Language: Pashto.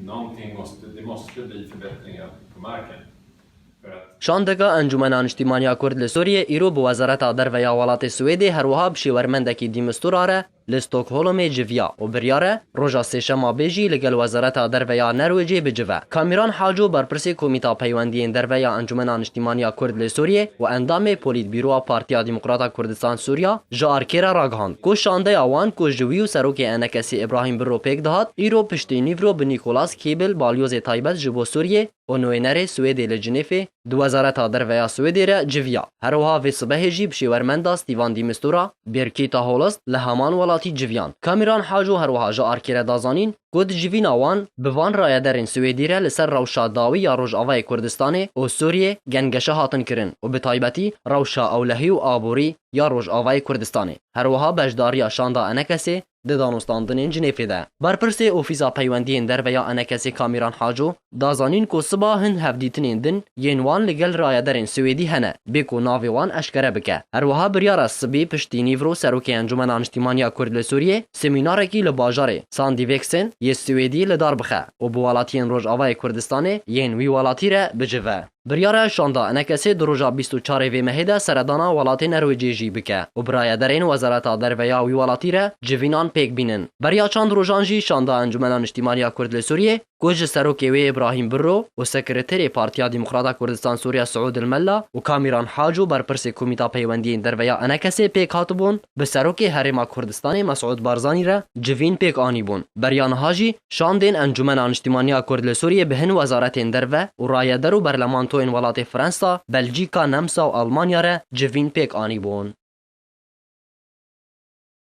Det måste bli förbättringar på marken. شاندگا انجمن اجتماعی کرد لسوریه ایرو به وزارت درویا ولات سوئدی هروها بشیورمندکی دیمستوراره لستوکهولم جویا و بریاره روژا سشما بیجی لگل وزارت درویا نروژی بجوه کامیران حاجو برپرسی کمیتا پیوندی درویا انجمن اجتماعی کرد لسوریه و اندام پولیت بیرو پارتیا دموکراتا کردستان سوریا جارکیرا راگهاند کو شانده اوان کو جویو سروک انکسی ابراهیم برو پیک دهات ایرو پشتی نیورو به نیکولاس کیبل بالیوز تایبت جبو سوریه و نوینر سوئدی لجنیفه دو وزارت درویا سوئدی را جویا هروها و صبح جی بشیورمندا ستیوان دیمستورا برکیتا هولست لهمان ولاتی جویان کامیران حاجو هروها جارکیرا دازانین گود جوین آوان بوان رایدرین سوئدی را لسر روشا داوی یا روجاوای کردستان و سوریه گنگشه هاتن کرن و به تایبتی روشا اولهی و آبوری یا روجاوای کردستان هروها بجداریا شاندا انکسی دانستاندن جنیفه ده برپرس اوفیسا پیوندی درویا انکسی کامیران حاجو دازانین کو صباحن هفدیتنین دن ینوان لگل رایدرین سوئدی هنه بکو ناویوان اشکره بکه هروها بریار سبی پشتی نیورو سروکی انجمن اجتماعی کرد لسوریه سمینارکی لباجاره ساندیوکسن یه سوئدی لدار بخه و بوالاتین روجاوای کردستان ین وی والاتی را بجوه بریاره شاندا انکسی دروجا 24 و مهده سردانا ولات نروژی جی بکه و برایدرین وزارت درویا وی والاتی را جوینان پیک بینن بریا چند روزانجی شاندا انجمن اجتماعی کرد لسوریه گوج سروکی و ابراهیم برو و سکرتری پارتیا دموکراتا کردستان سوریا سعود الملا و کامیران حاجو برپرس کمیتا پیوندی درویا انکسی پیک هاتبون به سروکی هرما کردستان مسعود بارزانی را جوین پیک آنی بون بریان هاجی شاندین انجمن اجتماعی کرد لسوریه بهن وزارت دروه و رایدر و برلمان تو این ولات فرانسا بلژیکا نمسا و آلمانیا را جوین پیک آنی بون